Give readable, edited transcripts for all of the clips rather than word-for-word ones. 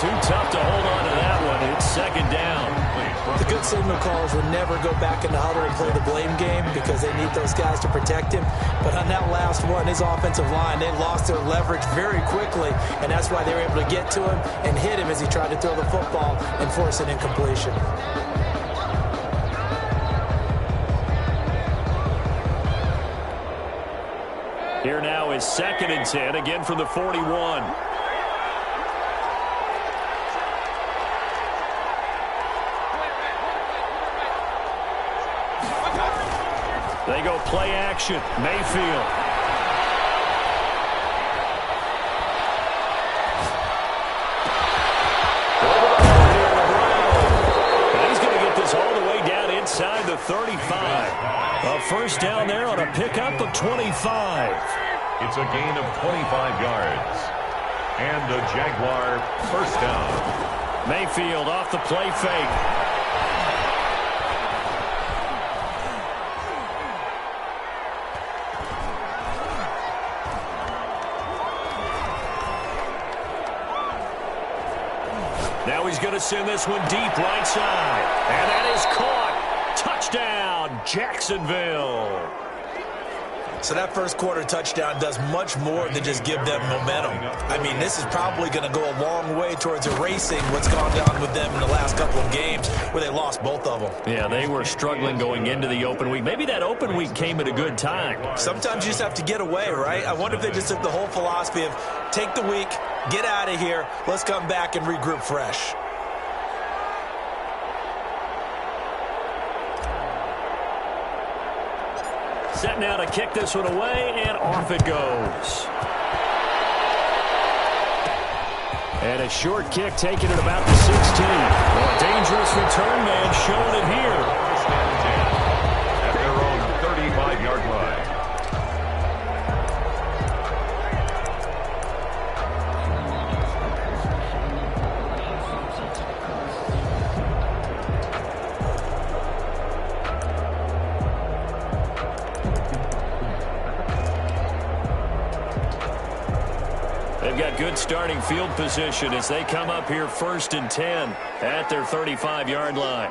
too tough to hold on to that one. It's second down. The good signal callers would never go back in the huddle and play the blame game because they need those guys to protect him. But on that last one, his offensive line, they lost their leverage very quickly, and that's why they were able to get to him and hit him as he tried to throw the football and force an incompletion. Here now is 2nd and 10, again from the 41. They go play action. Mayfield. And he's going to get this all the way down inside the 35. A first down there on a pickup of 25. It's a gain of 25 yards. And the Jaguar first down. Mayfield off the play fake. Now he's going to send this one deep right side. And that is caught. Touchdown, Jacksonville. So that first quarter touchdown does much more than just give them momentum. I mean, this is probably going to go a long way towards erasing what's gone down with them in the last couple of games where they lost both of them. Yeah, they were struggling going into the open week. Maybe that open week came at a good time. Sometimes you just have to get away, right? I wonder if they just took the whole philosophy of take the week, get out of here, let's come back and regroup fresh. Set now to kick this one away, and off it goes. And a short kick taken at about the 16. A dangerous return man showing it here. At their own 35-yard line. They've got good starting field position as they come up here 1st and 10 at their 35-yard line.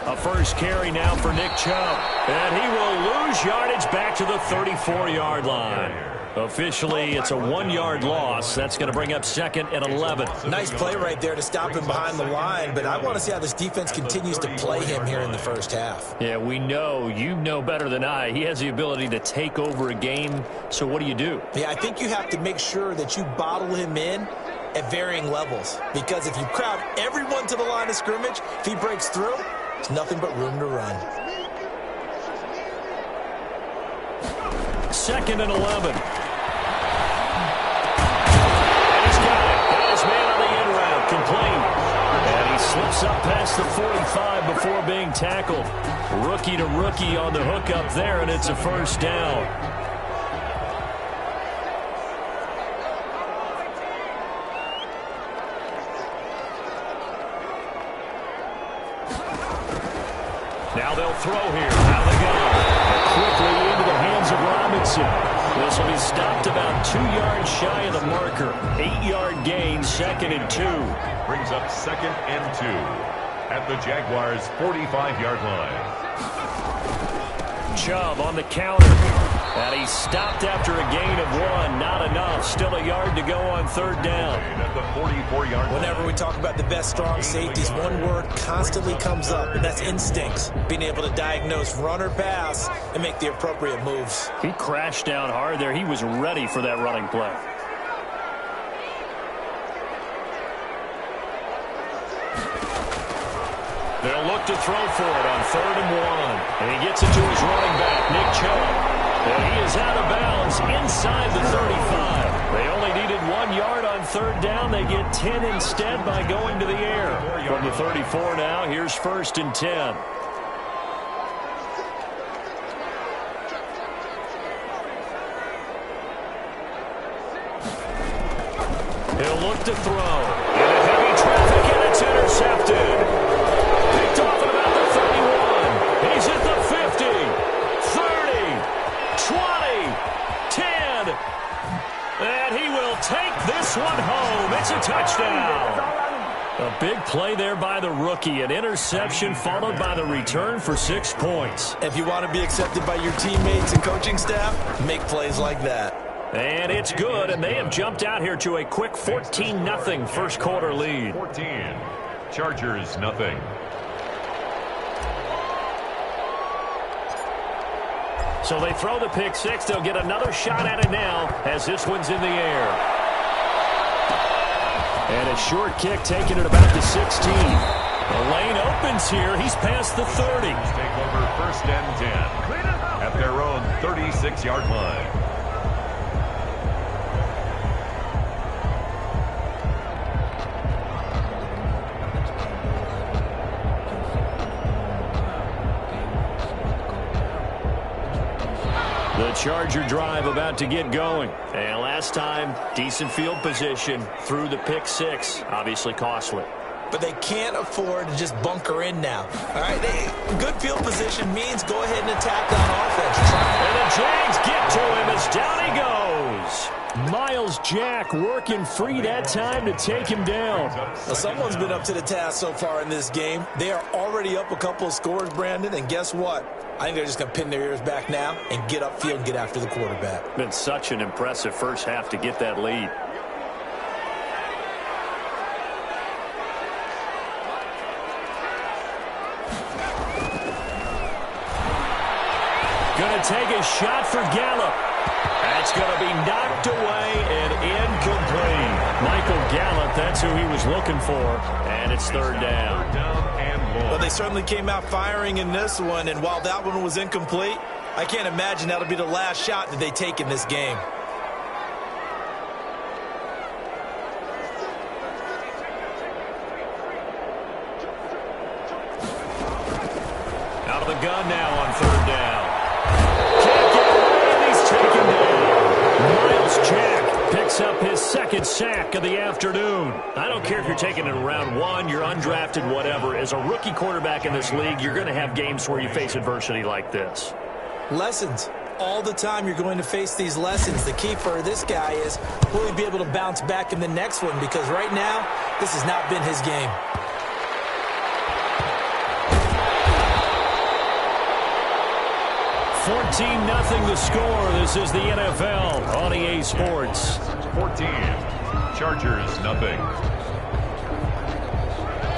A first carry now for Nick Chubb. And he will lose yardage back to the 34-yard line. Officially, it's a 1-yard loss. That's going to bring up 2nd and 11. Nice play right there to stop him behind the line, but I want to see how this defense continues to play him here in the first half. Yeah, we know. You know better than I. He has the ability to take over a game, so what do you do? Yeah, I think you have to make sure that you bottle him in at varying levels, because if you crowd everyone to the line of scrimmage, if he breaks through, there's nothing but room to run. 2nd and 11. Complete. And he slips up past the 45 before being tackled. Rookie to rookie on the hookup there, and it's a first down. Now they'll throw here. Now they go. Quickly into the hands of Robinson. This will be stopped about 2 yards shy of the marker. 8-yard gain, 2nd and 2. Brings up 2nd and 2 at the Jaguars' 45-yard line. Chubb on the counter. And he stopped after a gain of 1. Not enough. Still a yard to go on 3rd down. At the 44-yard line. Whenever we talk about the best strong safeties, one word constantly comes up, and that's instincts. Being able to diagnose run or pass and make the appropriate moves. He crashed down hard there. He was ready for that running play. They'll look to throw for it on 3rd and 1. And he gets it to his running back, Nick Chubb. And he is out of bounds inside the 35. They only needed 1 yard on 3rd down. They get 10 instead by going to the air. From the 34 now, here's 1st and 10. He'll look to throw. Into heavy traffic, and it's intercepted. Picked off at about the 31. He's at the 50, 30, 20, 10. And he will take this one home. It's a touchdown. A big play there by the rookie. An interception followed by the return for 6 points. If you want to be accepted by your teammates and coaching staff, make plays like that. And it's good, and they have jumped out here to a quick 14-0 first quarter lead. 14. Chargers, nothing. So they throw the pick six. They'll get another shot at it now as this one's in the air. And a short kick taken at about the 16. The lane opens here. He's past the 30. Take over 1st and 10 at their own 36-yard line. The Charger drive about to get going. And last time, decent field position through the pick six. Obviously costly. But they can't afford to just bunker in now. All right, good field position means go ahead and attack on offense. And the Jags get to him as down he goes. Miles Jack working free that time to take him down. Now, someone's been up to the task so far in this game. They are already up a couple of scores, Brandon, and guess what? I think they're just going to pin their ears back now and get upfield and get after the quarterback. Been such an impressive first half to get that lead. Going to take a shot for Gallup. That's going to be knocked away and incomplete. Michael Gallup, that's who he was looking for. And it's third down. Well, they certainly came out firing in this one, and while that one was incomplete, I can't imagine that'll be the last shot that they take in this game. Out of the gun now on third down. Can't get away, and he's taken down. Miles Jack picks up his second sack of the afternoon. I don't care if you're taking it in round one, you're undrafted, whatever. As a rookie quarterback in this league, you're going to have games where you face adversity like this. Lessons. All the time you're going to face these lessons. The key for this guy is, will he be able to bounce back in the next one? Because right now, this has not been his game. $14-0 the score. This is the NFL on EA Sports. 14. Chargers, nothing.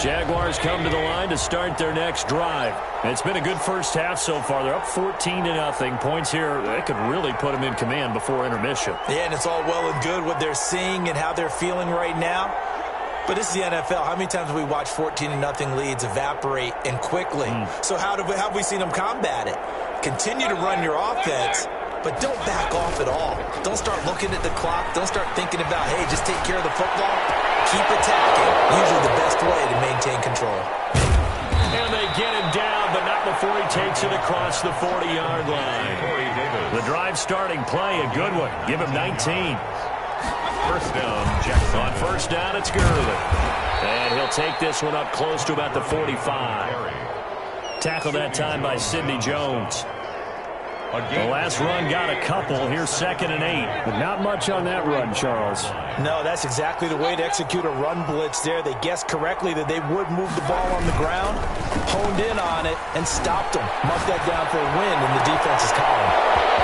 Jaguars come to the line to start their next drive. It's been a good first half so far. They're up 14-0. Points here, that could really put them in command before intermission. Yeah, and it's all well and good what they're seeing and how they're feeling right now. But this is the NFL. How many times have we watched 14-0 leads evaporate and quickly? So how have we seen them combat it? Continue to run your offense, but don't back off at all. Don't start looking at the clock. Don't start thinking about, hey, just take care of the football. Keep attacking. Usually the best way to maintain control. And they get him down, but not before he takes it across the 40-yard line. The drive starting play, a good one. Give him 19. First down, Jackson. On first down, it's Gurley. And he'll take this one up close to about the 45. Tackled that time by Sidney Jones. The last run got a couple. Here's 2nd and 8. But not much on that run, Charles. No, that's exactly the way to execute a run blitz there. They guessed correctly that they would move the ball on the ground, honed in on it, and stopped them. Marked that down for a win in the defense's column.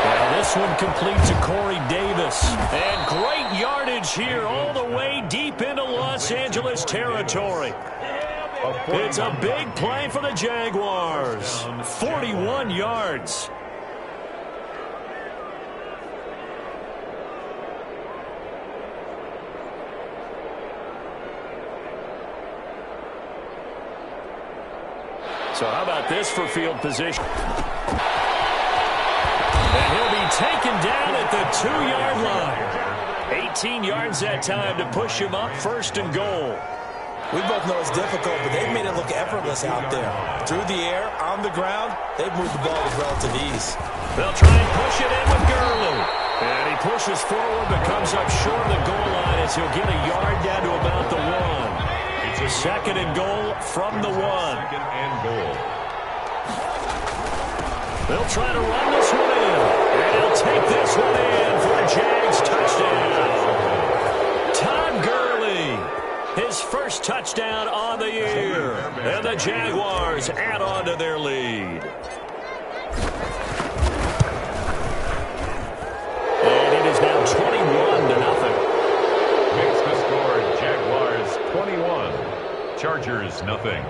And this one complete to Corey Davis. And great yardage here all the way deep into Los Angeles territory. It's a big play for the Jaguars. 41 yards. So how about this for field position? And he'll be taken down at the 2-yard line. 18 yards that time to push him up 1st and goal. We both know it's difficult, but they've made it look effortless out there. Through the air, on the ground, they've moved the ball with relative ease. They'll try and push it in with Gurley. And he pushes forward but comes up short of the goal line as he'll get a yard down to about the 1. It's a 2nd and goal from the 1. 2nd and goal. They'll try to run this one in. And he'll take this one in for a Jags touchdown. And the Jaguars add on to their lead. And it is now 21-0. Makes the score Jaguars 21, Chargers nothing.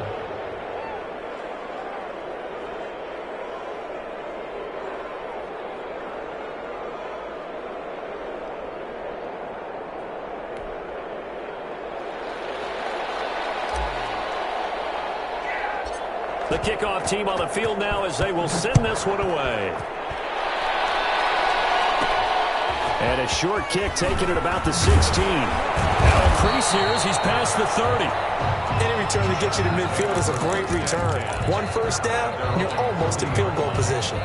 The kickoff team on the field now as they will send this one away. And a short kick taken at about the 16. Now increase here as he's past the 30. Any return to get you to midfield is a great return. One first down, and you're almost in field goal position.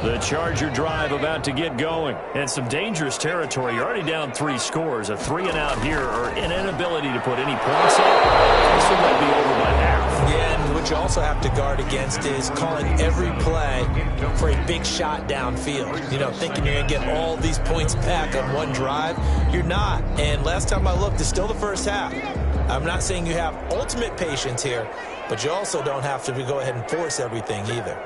The Charger drive about to get going. And some dangerous territory. You're already down 3 scores. A 3-and-out here, or an inability to put any points up. This one might be over by half. Yeah, and what you also have to guard against is calling every play for a big shot downfield. You know, thinking you're going to get all these points back on one drive. You're not. And last time I looked, it's still the first half. I'm not saying you have ultimate patience here, but you also don't have to go ahead and force everything either.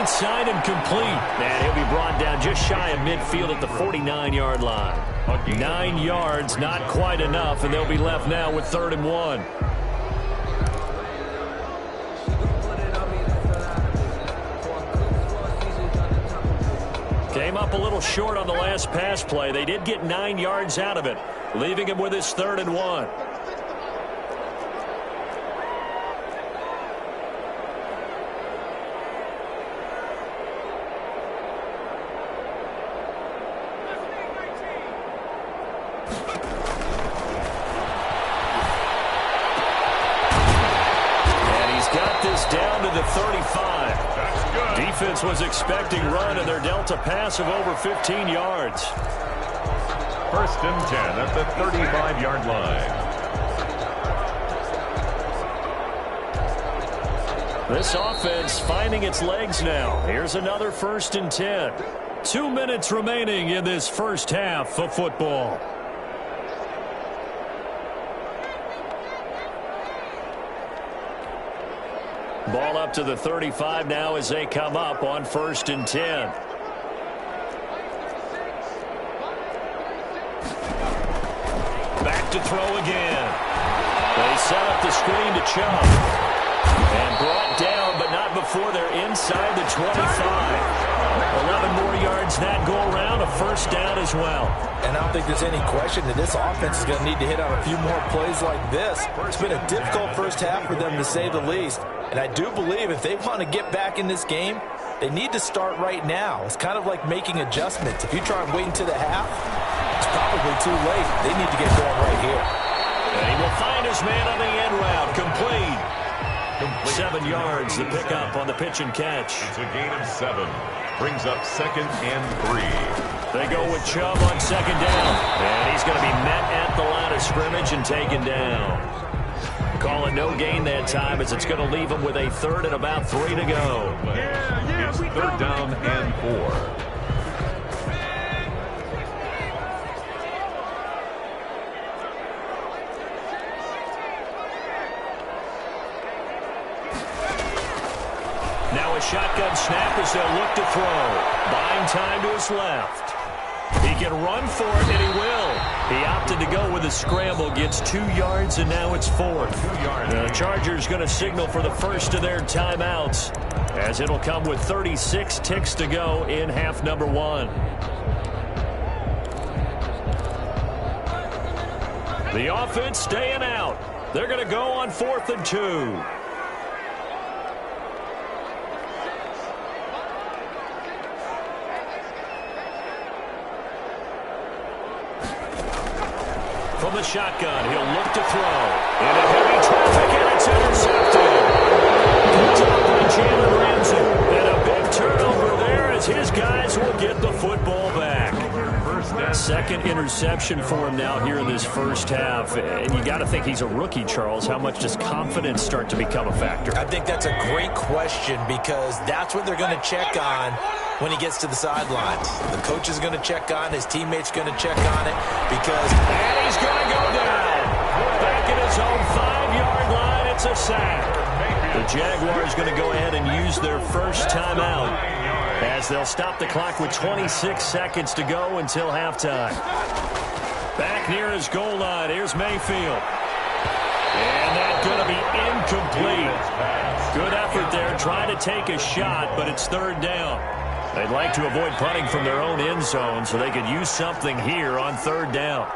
Side and complete. And he'll be brought down just shy of midfield at the 49-yard line. 9 yards, not quite enough, and they'll be left now with 3rd and 1. Came up a little short on the last pass play. They did get 9 yards out of it, leaving him with his 3rd and 1. Down to the 35. Defense was expecting run, and they're dealt a pass of over 15 yards. 1st and 10 at the 35-yard line. This offense finding its legs now. Here's another 1st and 10. 2 minutes remaining in this first half of football. Ball up to the 35 now as they come up on 1st and 10. Back to throw again. They set up the screen to Chubb. And brought down, but not before they're inside the 25. 11 more yards that go around, a 1st down as well. And I don't think there's any question that this offense is going to need to hit on a few more plays like this. It's been a difficult first half for them, to say the least. And I do believe if they want to get back in this game, they need to start right now. It's kind of like making adjustments. If you try and wait until the half, it's probably too late. They need to get going right here. And he will find his man on the end route. Complete. 7 yards, the pickup on the pitch and catch. It's a gain of 7. Brings up 2nd and 3. They go with Chubb on 2nd down. And he's going to be met at the line of scrimmage and taken down. Call it no gain that time, as it's going to leave him with a 3rd and about 3 to go. It's 3rd down and 4. Now a shotgun snap as they'll look to throw. Buying time to his left. He can run for it, and he will. He opted to go with a scramble, gets 2 yards, and now it's 4th. The Chargers going to signal for the first of their timeouts, as it'll come with 36 ticks to go in half number 1. The offense staying out. They're going to go on 4th and 2. From the shotgun, he'll look to throw. In a heavy traffic, and it's intercepted. Picked up by Jalen Ramsey. And a big turnover there as his guys will get the football back. Second interception for him now here in this first half. And you got to think he's a rookie, Charles. How much does confidence start to become a factor? I think that's a great question because that's what they're going to check on when he gets to the sidelines. The coach is going to check on, his teammates going to check on it because... And he's going to go down. Back at his own 5-yard line, it's a sack. The Jaguars going to go ahead and use their first timeout as they'll stop the clock with 26 seconds to go until halftime. Back near his goal line, here's Mayfield. And that's going to be incomplete. Good effort there, trying to take a shot, but it's third down. They'd like to avoid punting from their own end zone so they could use something here on third down.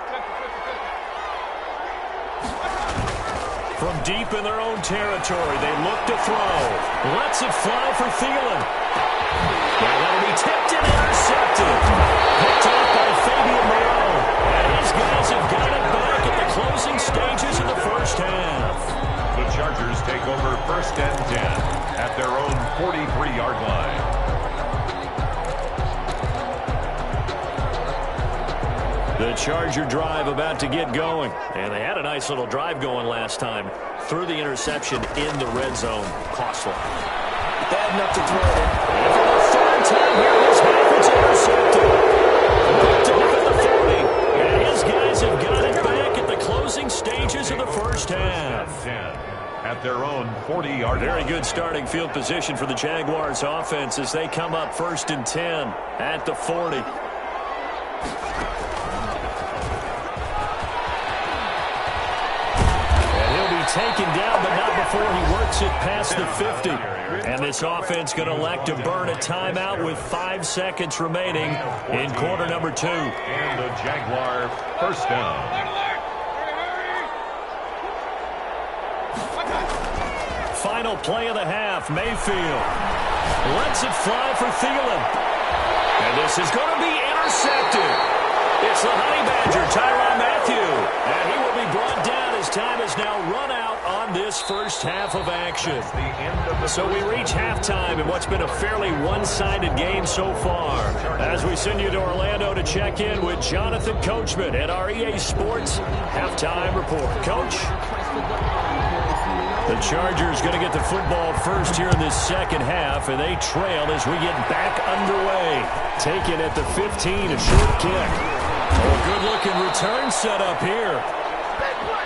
From deep in their own territory, they look to throw. Lets it fly for Thielen. Now that'll be tipped and intercepted. Picked off by Fabian Moreau. And his guys have got it back at the closing stages of the first half. The Chargers take over first and 10 at their own 43-yard line. The Charger drive about to get going. And they had a nice little drive going last time. Threw the interception in the red zone. Costly. Bad enough to throw it. And for the third time here in this half, it's intercepted. Picked off at the 40. And his guys have got it back at the closing stages of the first half. At their own 40-yard line. Very good starting field position for the Jaguars offense as they come up first and 10 at the 40. Taken down, but not before he works it past the 50. And this offense going to elect to burn a timeout with 5 seconds remaining in quarter number 2. And the Jaguar first down. Final play of the half, Mayfield lets it fly for Thielen. And this is going to be intercepted. It's the Honey Badger, Tyrann Mathieu. And he will be brought down as time has now run out on this first half of action. So we reach halftime in what's been a fairly one-sided game so far. As we send you to Orlando to check in with Jonathan Coachman at our EA Sports Halftime Report. Coach? The Chargers going to get the football first here in this second half, and they trail as we get back underway. Taken at the 15, a short kick. A good-looking return set up here.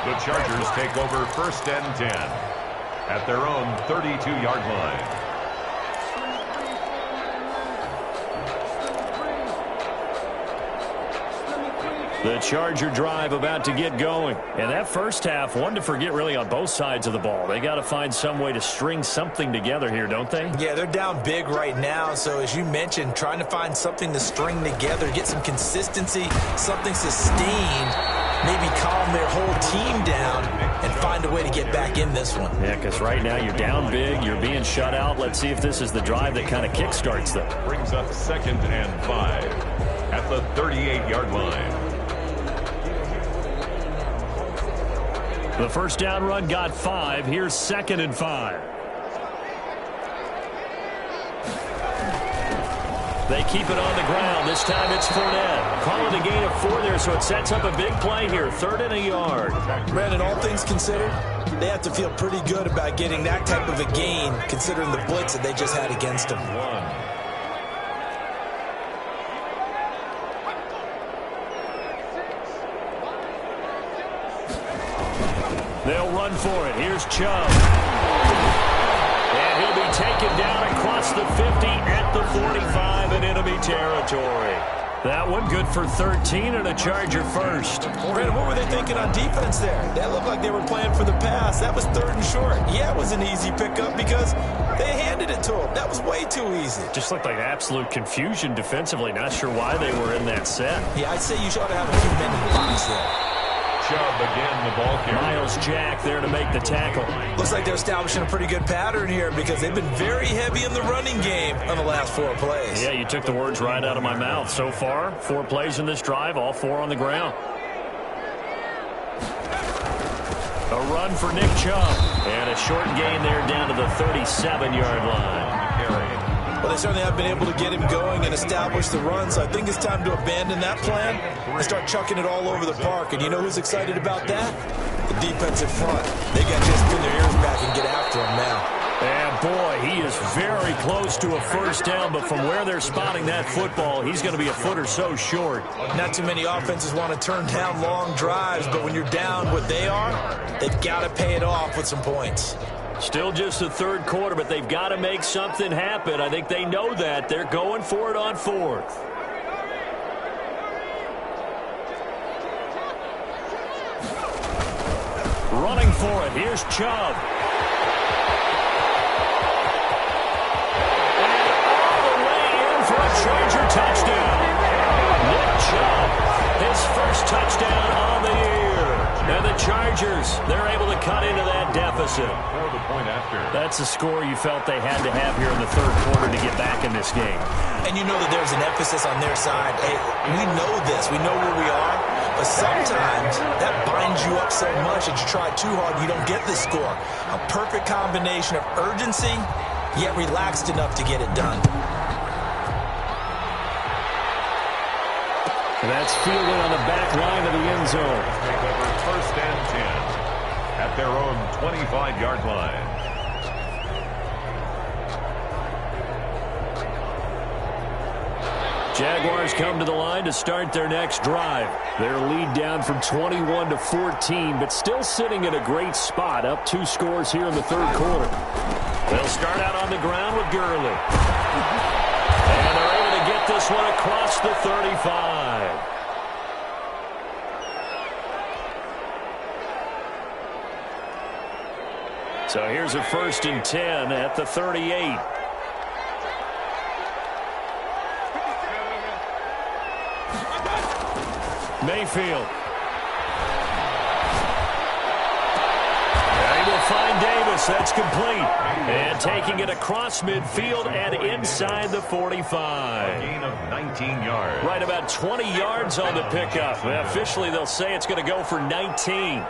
The Chargers take over first and 10 at their own 32-yard line. The Charger drive about to get going. And that first half, one to forget really on both sides of the ball. They got to find some way to string something together here, don't they? Yeah, they're down big right now. So as you mentioned, trying to find something to string together, get some consistency, something sustained, maybe calm their whole team down and find a way to get back in this one. Yeah, because right now you're down big, you're being shut out. Let's see if this is the drive that kind of kickstarts them. Brings up second and 5 at the 38-yard line. The first down run got 5. Here's second and 5. They keep it on the ground. This time it's Fournette. Call it a gain of 4 there, so it sets up a big play here. 3rd and a yard. Brandon, all things considered, they have to feel pretty good about getting that type of a gain, considering the blitz that they just had against them. They'll run for it. Here's Chubb. And he'll be taken down across the 50 at the 45 in enemy territory. That one good for 13 and a Charger first. Brandon, what were they thinking on defense there? That looked like they were playing for the pass. That was 3rd and short. Yeah, it was an easy pickup because they handed it to them. That was way too easy. Just looked like absolute confusion defensively. Not sure why they were in that set. Yeah, I'd say you ought to have a few men in the box there. Chubb again, the ball carrier. Miles Jack there to make the tackle. Looks like they're establishing a pretty good pattern here because they've been very heavy in the running game on the last 4 plays. Yeah, you took the words right out of my mouth. So far, 4 plays in this drive, all 4 on the ground. A run for Nick Chubb. And a short gain there down to the 37-yard line. Well, they certainly have been able to get him going and establish the run, so I think it's time to abandon that plan and start chucking it all over the park. And you know who's excited about that? The defensive front. They got just pin their ears back and get after him now. And, boy, he is very close to a first down, but from where they're spotting that football, he's going to be a foot or so short. Not too many offenses want to turn down long drives, but when you're down what they are, they've got to pay it off with some points. Still just the third quarter, but they've got to make something happen. I think they know that. They're going for it on fourth. Running for it. Here's Chubb. Charger touchdown. Nick Chubb, his first touchdown on the year. And the Chargers, they're able to cut into that deficit. That's the score you felt they had to have here in the third quarter to get back in this game. And you know that there's an emphasis on their side. Hey, we know this. We know where we are. But sometimes that binds you up so much that you try too hard and you don't get the score. A perfect combination of urgency, yet relaxed enough to get it done. And that's fielded on the back line of the end zone. Take over first and 10 at their own 25-yard line. Jaguars come to the line to start their next drive. Their lead down from 21 to 14, but still sitting at a great spot, up 2 scores here in the third quarter. They'll start out on the ground with Gurley. And they're able to get this one across the 35. So here's a 1st and 10 at the 38. Mayfield. He will find Davis. That's complete. And taking it across midfield and inside the 45. A gain of 19 yards. Right about 20 yards on the pickup. Officially, they'll say it's going to go for 19.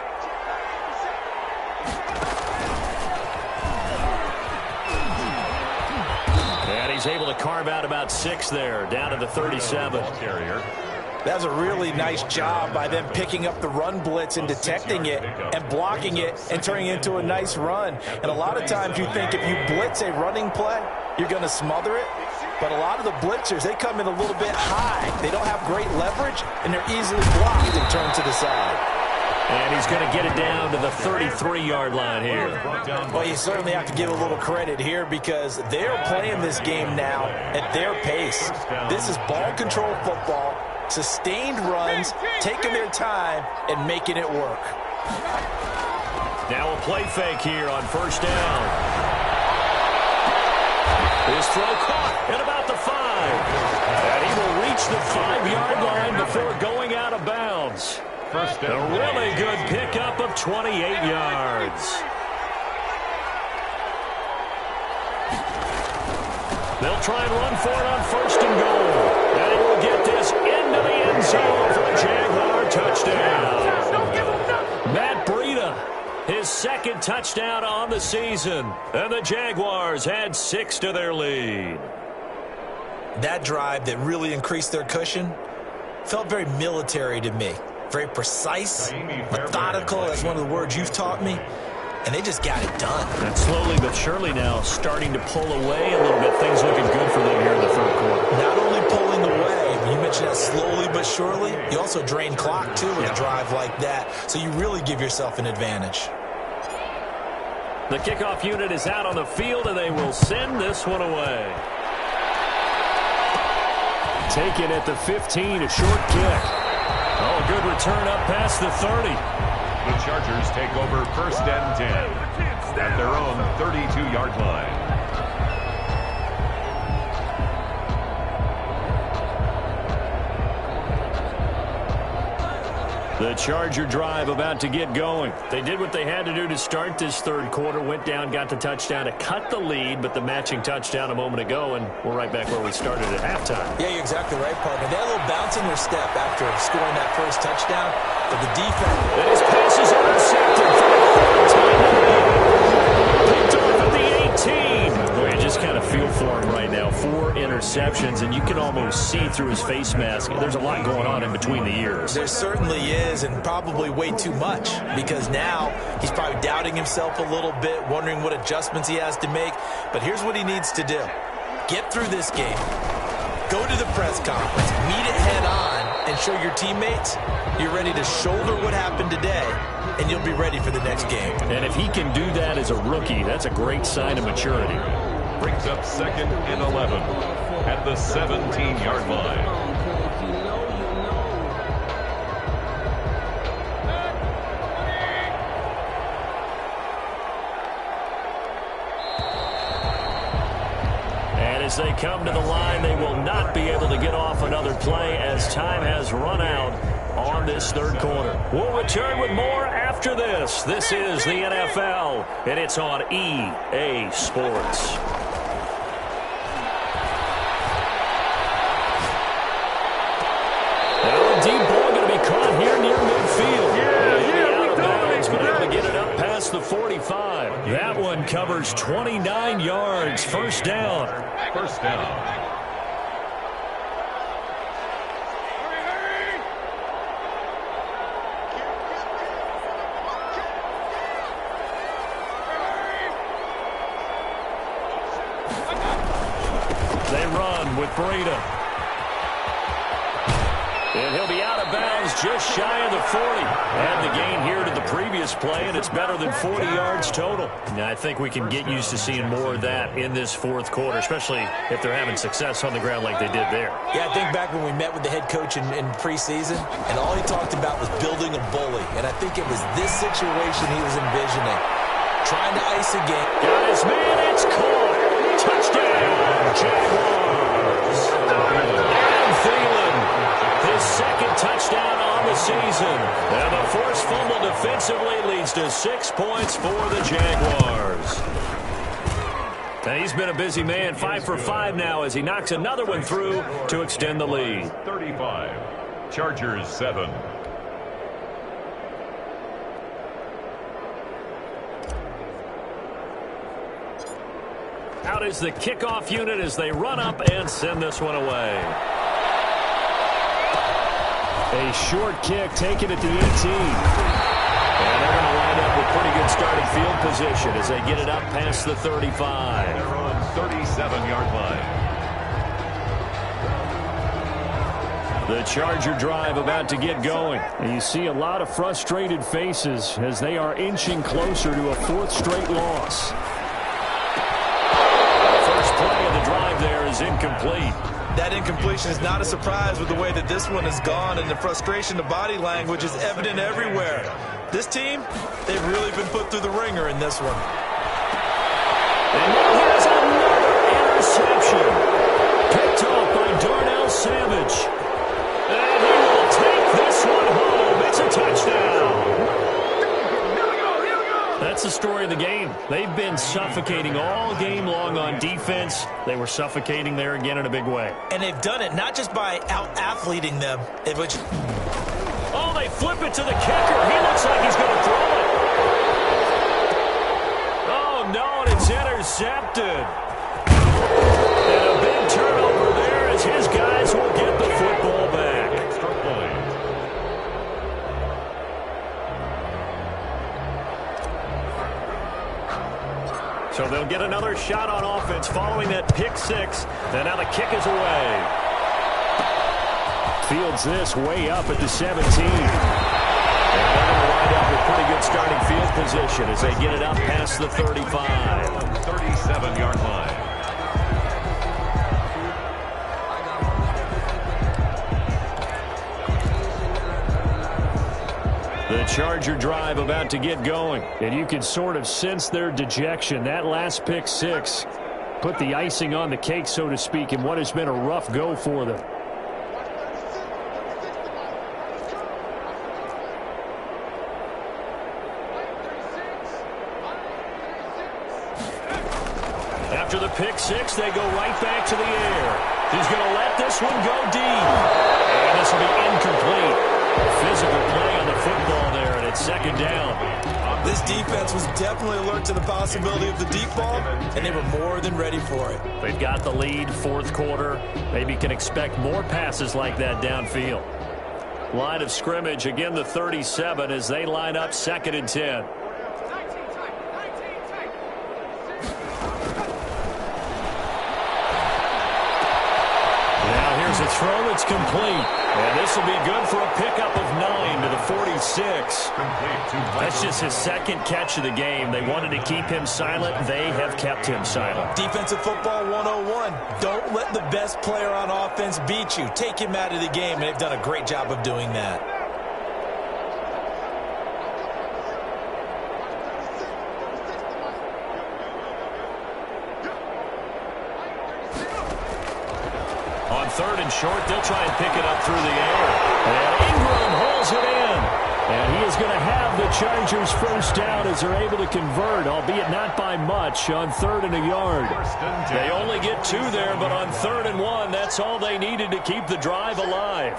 And he's able to carve out about 6 there, down to the 37. That was a really nice job by them picking up the run blitz and detecting it and blocking it and turning it into a nice run. And a lot of times you think if you blitz a running play, you're going to smother it. But a lot of the blitzers, they come in a little bit high. They don't have great leverage, and they're easily blocked and turned to the side. And he's going to get it down to the 33-yard line here. Well, you certainly have to give a little credit here because they're playing this game now at their pace. This is ball control football. Sustained runs, taking their time, and making it work. Now a play fake here on first down. His throw caught at about the 5. And he will reach the 5-yard line before going out of bounds. A really good pickup of 28 yards. They'll try and run for it on 1st and goal. And he will get this into the end zone for a Jaguar touchdown. Matt Breida, his 2nd touchdown on the season. And the Jaguars add 6 to their lead. That drive that really increased their cushion felt very military to me. Very precise, methodical. That's one of the words you've taught me. And they just got it done. And slowly but surely now starting to pull away a little bit. Things looking good for them here in the third quarter. Not only pulling away, you mentioned that slowly but surely, you also drain clock, too, with a drive like that. So you really give yourself an advantage. The kickoff unit is out on the field, and they will send this one away. Taken at the 15, a short kick. Oh, good return up past the 30. The Chargers take over 1st and 10 at their own 32-yard line. The Charger drive about to get going. They did what they had to do to start this third quarter, went down, got the touchdown to cut the lead, but the matching touchdown a moment ago, and we're right back where we started at halftime. Yeah, you're exactly right, partner. They had a little bounce in their step after scoring that first touchdown, but the defense... And his pass is intercepted. Picked off at the 18. Boy, you just kind of feel for him right now. 4 interceptions, and you can almost see through his face mask. There's a lot going on in between the ears. There certainly is, and probably way too much, because now he's probably doubting himself a little bit, wondering what adjustments he has to make. But here's what he needs to do. Get through this game. Go to the press conference. Meet it head on and show your teammates you're ready to shoulder what happened today, and you'll be ready for the next game. And if he can do that as a rookie, that's a great sign of maturity. Brings up 2nd and 11 at the 17-yard line. As they come to the line, they will not be able to get off another play as time has run out on this third quarter. We'll return with more after this. This is the NFL, and it's on EA Sports. Now a deep ball going to be caught here near midfield. Out of bounds, but able to get it up past the 45. That one covers 29 yards. First down. First down. They run with Breda. And he'll be out of bounds just shy of the 40. And the gain here to the previous play, and it's better than 40 yards total. Now, I think we can get used to seeing more of that in this fourth quarter, especially if they're having success on the ground like they did there. Yeah, I think back when we met with the head coach in preseason, and all he talked about was building a bully. And I think it was this situation he was envisioning. Trying to ice a game. Got his man, it's caught. Touchdown, Jaguars. Adam Thielen, his second touchdown on the season. And the forced fumble defensively leads to 6 points for the Jaguars. And he's been a busy man, 5 for 5 now as he knocks another one through to extend the lead. 35. Chargers 7. Out is the kickoff unit as they run up and send this one away. A short kick taken at the 18. And they're going to line up with pretty good starting field position as they get it up past the 35. They're on 37-yard line. The Charger drive about to get going. And you see a lot of frustrated faces as they are inching closer to a 4th straight loss. First play of the drive there is incomplete. That incompletion is not a surprise with the way that this one has gone, and the frustration, the body language is evident everywhere. This team, they've really been put through the ringer in this one. And now here's another interception. Picked off by Darnell Savage. And he will take this one home. It's a touchdown. That's the story of the game. They've been suffocating all game long on defense. They were suffocating there again in a big way. And they've done it not just by out-athleting them, which... Oh, they flip it to the kicker. He looks like he's going to throw it. Oh, no, and it's intercepted. And a big turnover there as his guys will get the football back. Extra point. So they'll get another shot on offense following that pick six. And now the kick is away. Fields this way up at the 17. And they're going to wind up with pretty good starting field position as they get it up past the 35. 37-yard line. The Charger drive about to get going. And you can sort of sense their dejection. That last pick six put the icing on the cake, so to speak, in what has been a rough go for them. After the pick six, they go right back to the air. He's going to let this one go deep. And this will be incomplete. Physical play on the football there, and it's second down. This This defense was definitely alert to the possibility of the deep ball, and they were more than ready for it. They've got the lead, fourth quarter. Maybe can expect more passes like that downfield. Line of scrimmage, again the 37 as they line up 2nd and 10. Now here's a throw that's complete. And this will be good for a pickup of 9 to the 46. That's just his 2nd catch of the game. They wanted to keep him silent. They have kept him silent. Defensive football 101. Don't let the best player on offense beat you. Take him out of the game, and they've done a great job of doing that. On 3rd and short, they'll try and pick it up through the air. And Ingram holds it in. And he is going to have the Chargers first down as they're able to convert, albeit not by much, on 3rd and a yard. They only get 2 there, but on 3rd and 1, that's all they needed to keep the drive alive.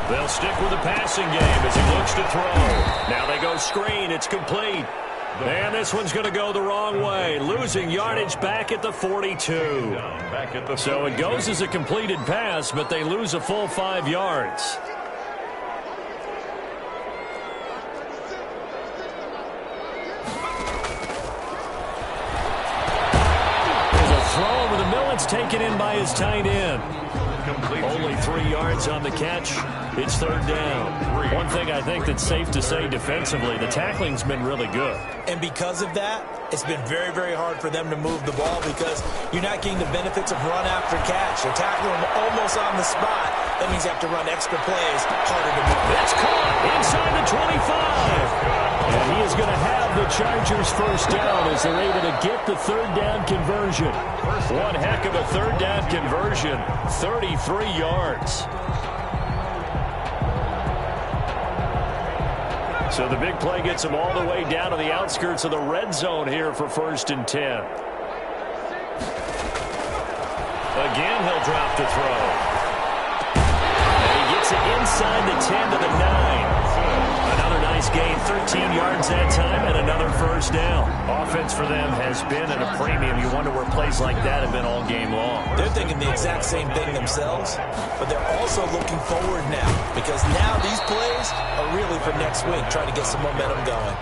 They'll stick with the passing game as he looks to throw. Now they go screen. It's complete. And this one's going to go the wrong way, losing yardage back at the 42. So it goes as a completed pass, but they lose a full 5 yards. There's a throw over the middle. It's taken in by his tight end. Only 3 yards on the catch. It's 3rd down. One thing I think that's safe to say defensively, the tackling's been really good. And because of that, it's been very, very hard for them to move the ball because you're not getting the benefits of run after catch. You're tackling them almost on the spot. That means you have to run extra plays, harder to move. That's caught inside the 25. And he is going to have the Chargers first down as they're able to get the 3rd down conversion. One heck of a 3rd down conversion, 33 yards. So the big play gets them all the way down to the outskirts of the red zone here for 1st and 10. Again, he'll drop to throw. And he gets it inside the 10 to the 9. Another nice gain, 13 yards that time, and another first down. Offense for them has been at a premium. You wonder where plays like that have been all game long. They're thinking the exact same thing themselves, but they're also looking forward now because now these plays are really for next week, trying to get some momentum going.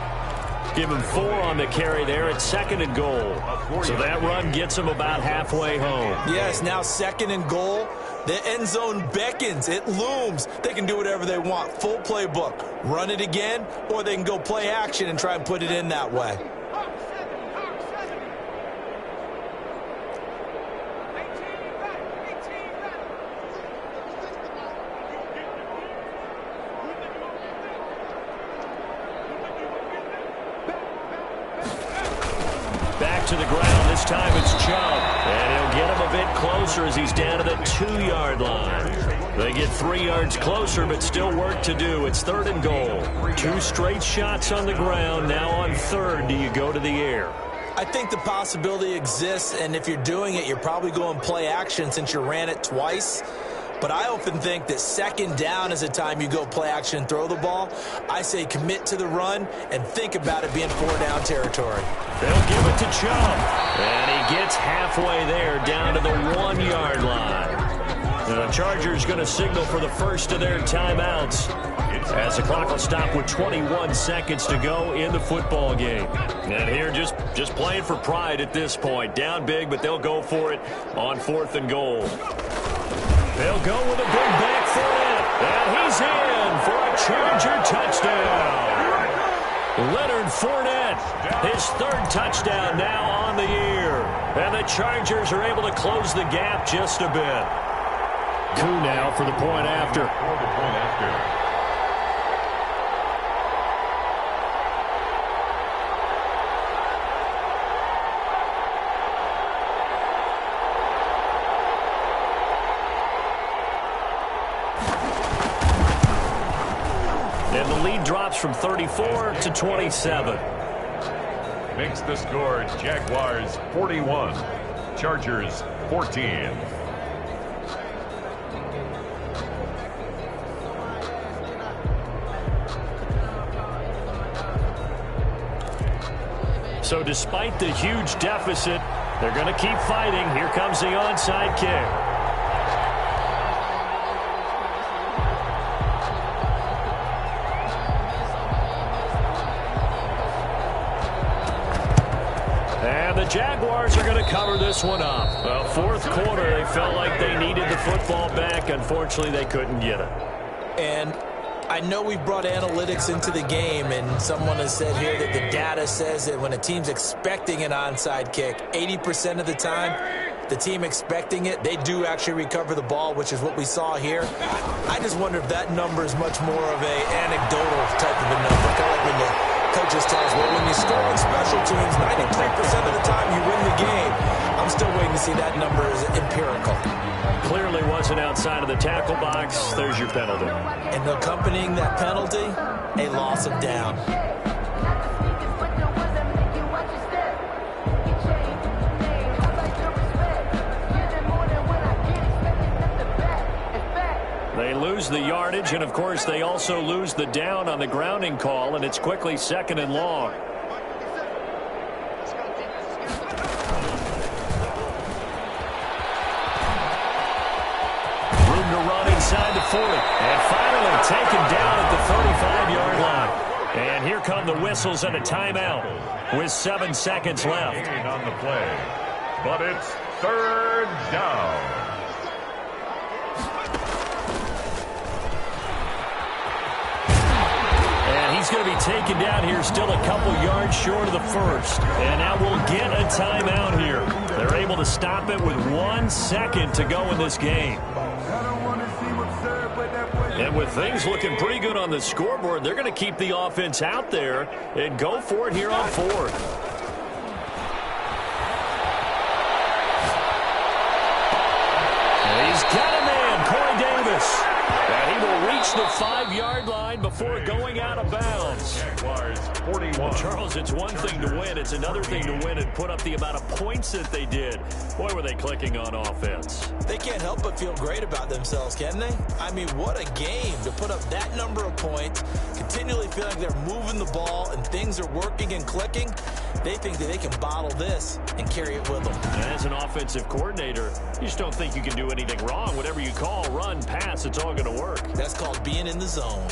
Give him 4 on the carry there at 2nd and goal. So that run gets him about halfway home. Yes, now 2nd and goal. The end zone beckons. It looms. They can do whatever they want. Full playbook. Run it again, or they can go play action and try and put it in that way. Back to the ground. This time it's Chubb. And he'll get him a bit closer as he's down to the 2-yard line. They get 3 yards closer, but still work to do. It's 3rd and goal. 2 straight shots on the ground. Now on 3rd, do you go to the air? I think the possibility exists, and if you're doing it, you're probably going play action since you ran it twice. But I often think that 2nd down is a time you go play action and throw the ball. I say commit to the run and think about it being 4-down territory. They'll give it to Chubb. And he gets halfway there down to the 1-yard line. The Chargers going to signal for the first of their timeouts as the clock will stop with 21 seconds to go in the football game. And here just playing for pride at this point. Down big, but they'll go for it on 4th and goal. They'll go with a big back foot, and he's in for a Charger touchdown. Leonard Fournette, his 3rd touchdown now on the year. And the Chargers are able to close the gap just a bit. Coup now for the point after. And the lead drops from 34 to 27. Makes the score Jaguars 41, Chargers 14. So despite the huge deficit, they're going to keep fighting. Here comes the onside kick. Jaguars are going to cover this one up. Well, fourth quarter, they felt like they needed the football back. Unfortunately, they couldn't get it. And I know we brought analytics into the game, and someone has said here that the data says that when a team's expecting an onside kick, 80% of the time, the team expecting it, they do actually recover the ball, which is what we saw here. I just wonder if that number is much more of an anecdotal type of a number. Kind of like when the coaches tell us, well, when you score on special teams, 93% of the time you win the game. I'm still waiting to see that number as empirical. Clearly wasn't outside of the tackle box. There's your penalty. And accompanying that penalty, a loss of down. They lose the yardage, and of course they also lose the down on the grounding call, and it's quickly 2nd and long. Room to run inside the 40, and finally taken down at the 35-yard line. And here come the whistles and a timeout with 7 seconds left. On the play, but it's 3rd down. He's going to be taken down here, still a couple yards short of the first. And now we'll get a timeout here. They're able to stop it with 1 second to go in this game. And with things looking pretty good on the scoreboard, they're going to keep the offense out there and go for it here on 4th. He's got a man, Corey Davis. And he will reach the 5-yard line before going out of bounds. Well, Charles, it's one thing to win. It's another thing to win and put up the amount of points that they did. Boy, were they clicking on offense. They can't help but feel great about themselves, can they? I mean, what a game to put up that number of points, continually feel like they're moving the ball and things are working and clicking. They think that they can bottle this and carry it with them. And as an offensive coordinator, you just don't think you can do anything wrong. Whatever you call, run, pass, it's all going to work. That's called being in the zone.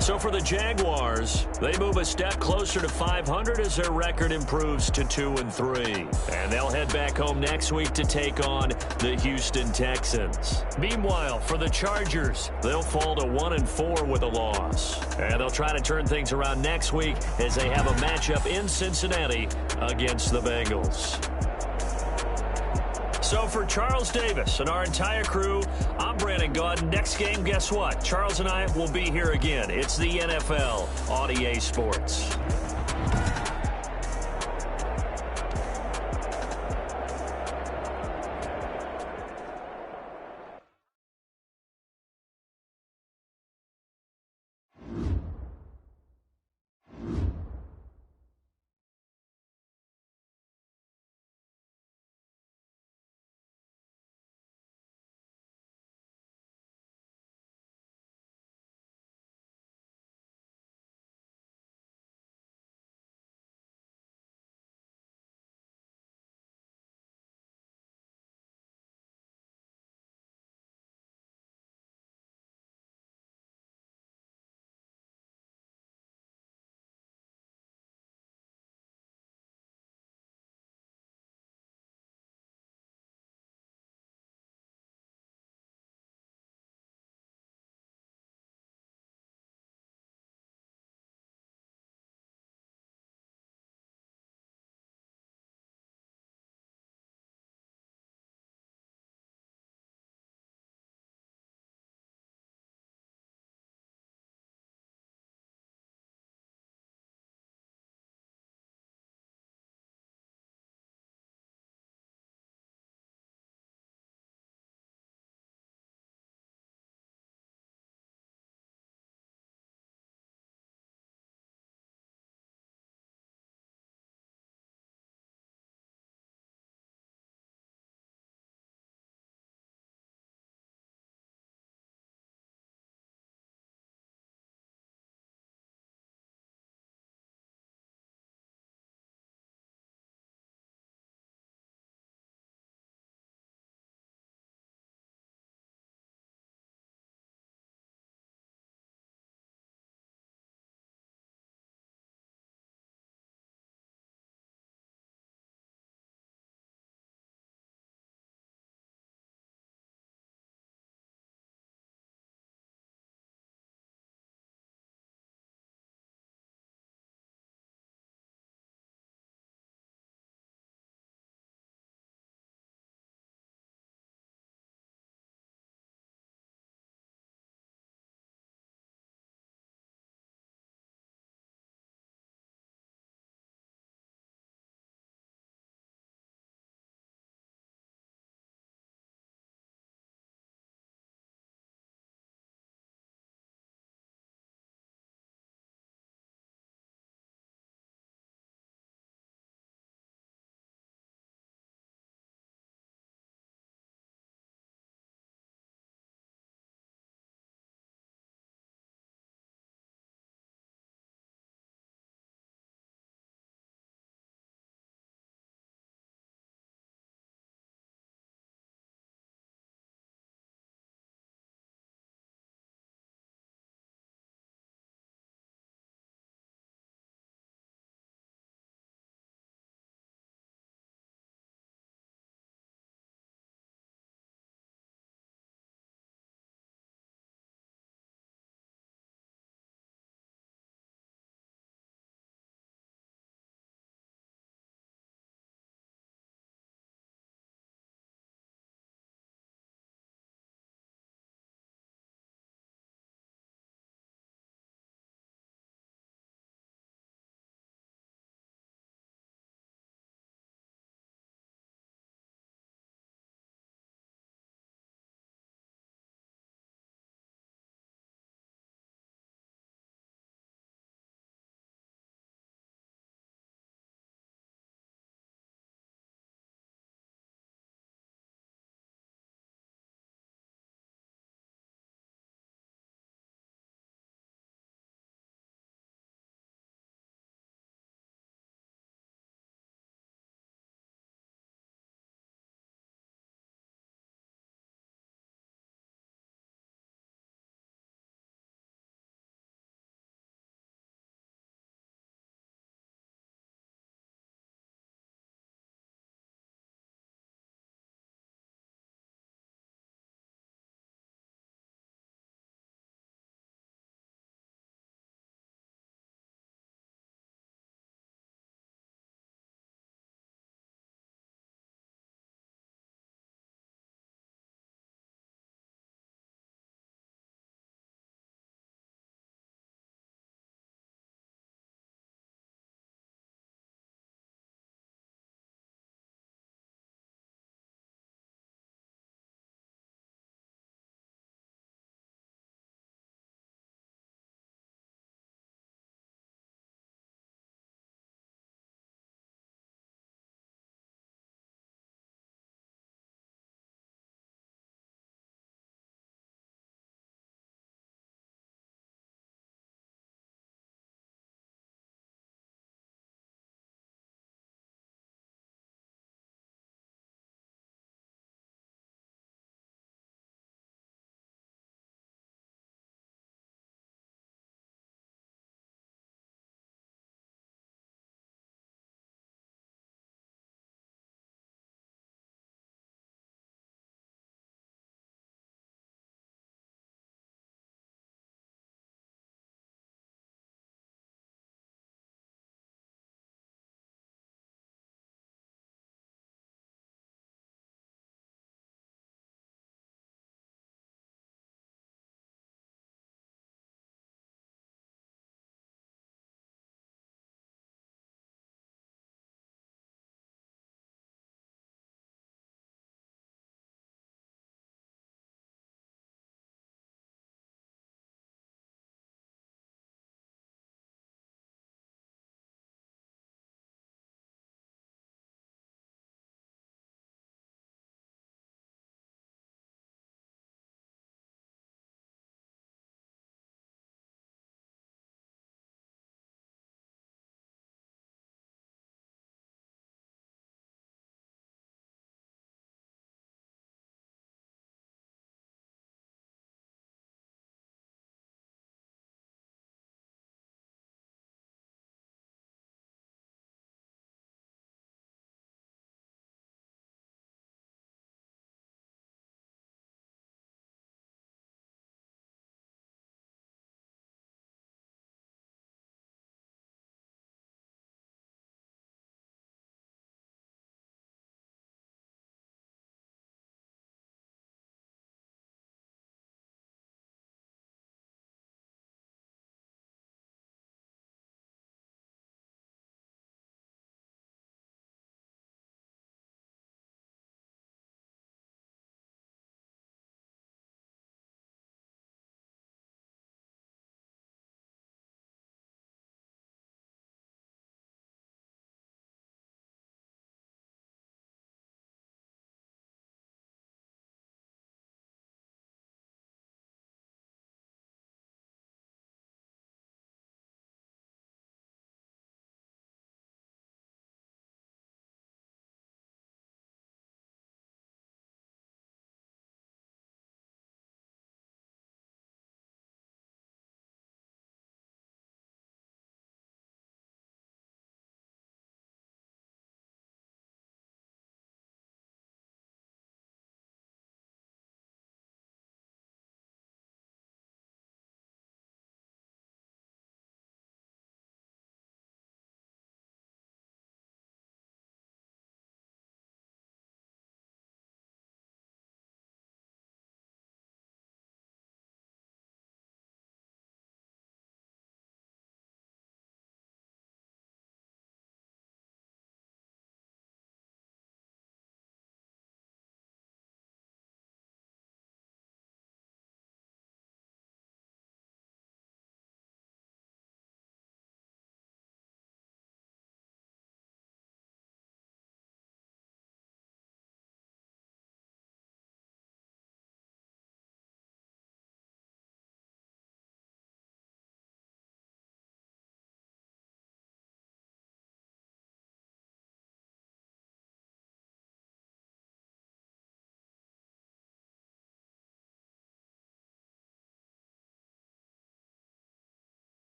So for the Jaguars, they move a step closer to 500 as their record improves to 2-3. And they'll head back home next week to take on the Houston Texans. Meanwhile, for the Chargers, they'll fall to 1-4 with a loss. And they'll try to turn things around next week as they have a matchup in Cincinnati against the Bengals. So for Charles Davis and our entire crew, I'm Brandon Gaudin. Next game, guess what? Charles and I will be here again. It's the NFL on EA Sports.